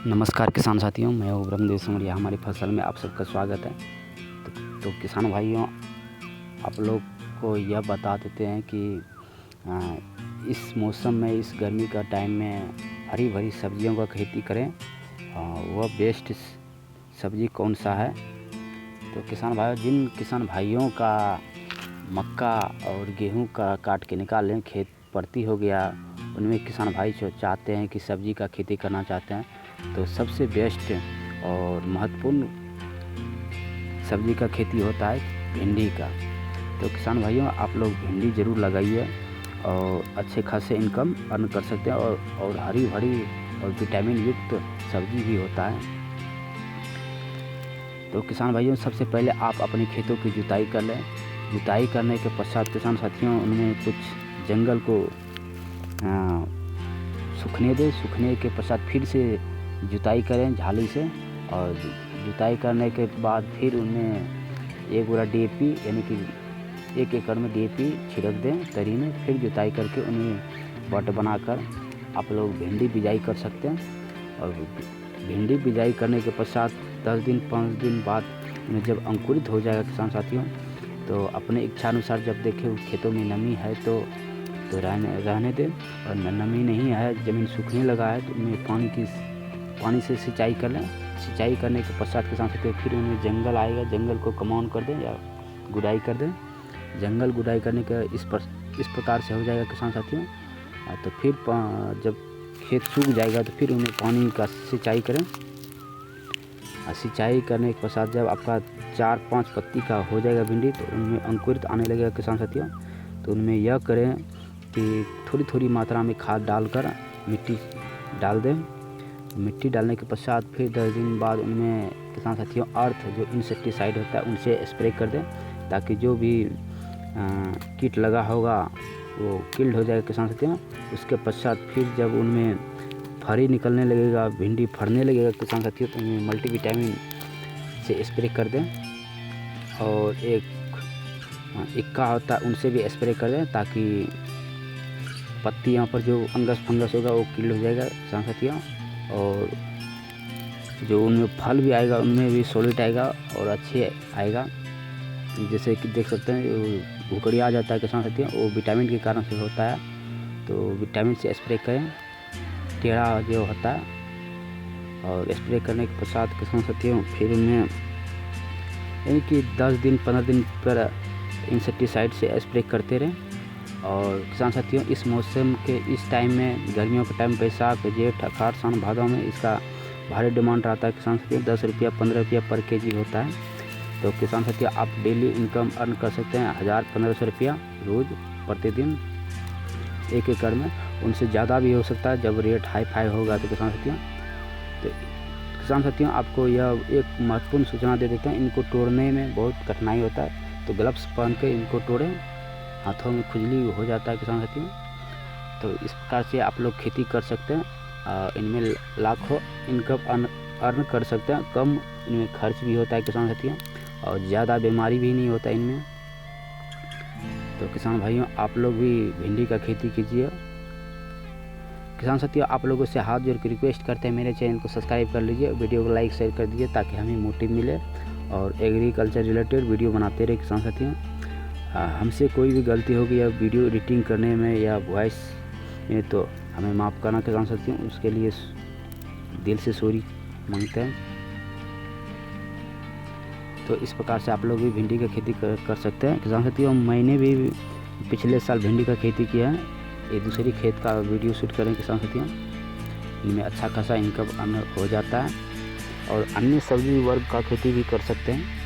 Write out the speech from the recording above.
नमस्कार किसान साथियों, मैं हूँ ब्रह्मदेव सिमरिया। हमारी फसल में आप सबका स्वागत है। तो किसान भाइयों, आप लोग को यह बता देते हैं कि इस मौसम में, इस गर्मी का टाइम में हरी भरी सब्जियों का खेती करें। वह बेस्ट सब्जी कौन सा है? तो किसान भाइयों, जिन किसान भाइयों का मक्का और गेहूं का काट के निकाल लें, खेत परती हो गया, उनमें किसान भाई जो चाहते हैं कि सब्जी का खेती करना चाहते हैं, तो सबसे बेस्ट और महत्वपूर्ण सब्जी का खेती होता है भिंडी का। तो किसान भाइयों, आप लोग भिंडी ज़रूर लगाइए और अच्छे खासे इनकम अर्न कर सकते हैं। और हरी भरी और विटामिन युक्त सब्जी भी होता है। तो किसान भाइयों, सबसे पहले आप अपने खेतों की जुताई कर लें। जुताई करने के पश्चात किसान साथियों, उनमें कुछ जंगल को सूखने दें। सूखने के पश्चात फिर से जुताई करें झाली से, और जुताई करने के बाद फिर उनमें एक बोरा DAP यानी कि 1 एकड़ में DAP छिड़क दें तरी में। फिर जुताई करके उन्हें बट बनाकर आप लोग भिंडी बिजाई कर सकते हैं। और भिंडी बिजाई करने के पश्चात 10 दिन 5 दिन बाद में जब अंकुरित हो जाएगा किसान साथियों, तो अपने इच्छानुसार जब देखें खेतों में नमी है तो रहने दें, और नमी नहीं है, ज़मीन सूखने लगा है, तो उनमें पानी से सिंचाई कर लें। सिंचाई करने के पश्चात किसान साथियों, फिर उनमें जंगल आएगा, जंगल को कमाउन कर दें या गुड़ाई कर दें। जंगल गुड़ाई करने का इस प्रकार से हो जाएगा किसान साथियों। तो फिर जब खेत सूख जाएगा तो फिर उन्हें पानी का सिंचाई करें। सिंचाई करने के पश्चात जब आपका 4-5 पत्ती का हो जाएगा भिंडी, तो उनमें अंकुरित आने लगेगा किसान साथियों। तो उनमें यह करें कि थोड़ी थोड़ी मात्रा में खाद डालकर मिट्टी डाल दें। मिट्टी डालने के पश्चात फिर 10 दिन बाद उनमें किसान साथियों अर्थ जो इंसेक्टिसाइड होता है उनसे स्प्रे कर दें, ताकि जो भी कीट लगा होगा वो किल्ड हो जाएगा किसान साथियों। उसके पश्चात फिर जब उनमें फरी निकलने लगेगा, भिंडी फड़ने लगेगा किसान साथियों, तो उनमें मल्टीविटामिन से स्प्रे कर दें। और एक इक्का होता है उनसे भी स्प्रे कर दें, ताकि पत्तियों पर जो फंगस होगा वो किल हो जाएगा किसान साथियों। और जो उनमें फल भी आएगा उनमें भी सॉलिड आएगा और अच्छे आएगा। जैसे कि देख सकते हैं भूखड़िया आ जाता है किसान साथियों, वो विटामिन के कारण से होता है। तो विटामिन से स्प्रे करें, टेढ़ा जो होता है। और स्प्रे करने के पश्चात किसान साथियों, फिर उनमें यानी कि 10 दिन 15 दिन पर इंसेक्टिसाइड से स्प्रे करते रहें। और किसान साथियों, इस मौसम के इस टाइम में, गर्मियों के टाइम बैसाख जेठ अखाड़ सावन भादों में इसका भारी डिमांड रहता है किसान साथियों। 10 रुपया 15 रुपया पर केजी होता है। तो किसान साथियों, आप डेली इनकम अर्न कर सकते हैं 1000-1500 रुपया रोज़ प्रतिदिन 1 एकड़ में। उनसे ज़्यादा भी हो सकता है जब रेट हाई फाई होगा। तो किसान साथियों, आपको यह एक महत्वपूर्ण सूचना दे देते हैं, इनको तोड़ने में बहुत कठिनाई होता है। तो ग्लव्स पहन के इनको तोड़ें, हाथों में खुजली हो जाता है किसान साथियों। तो इस प्रकार से आप लोग खेती कर सकते हैं। इनमें लाखों इनकम अर्न कर सकते हैं। कम इनमें खर्च भी होता है किसान साथियों, और ज़्यादा बीमारी भी नहीं होता इनमें। तो किसान भाइयों, आप लोग भी भिंडी का खेती कीजिए। किसान साथियों, आप लोगों से हाथ जोड़ के रिक्वेस्ट करते हैं, मेरे चैनल को सब्सक्राइब कर लीजिए, वीडियो को लाइक शेयर कर दीजिए, ताकि हमें मोटिव मिले और एग्रीकल्चर रिलेटेड वीडियो बनाते रहे किसान साथियों। हमसे कोई भी गलती होगी या वीडियो एडिटिंग करने में या वॉइस में, तो हमें माफ़ करना किसान साथियों, उसके लिए दिल से सॉरी मांगते हैं। तो इस प्रकार से आप लोग भी भिंडी का खेती कर सकते हैं किसान साथियों। मैंने भी पिछले साल भिंडी का खेती किया है। ये दूसरी खेत का वीडियो शूट करें किसान साथियों, इनमें अच्छा खासा इनकम हो जाता है। और अन्य सब्जी वर्ग का खेती भी कर सकते हैं।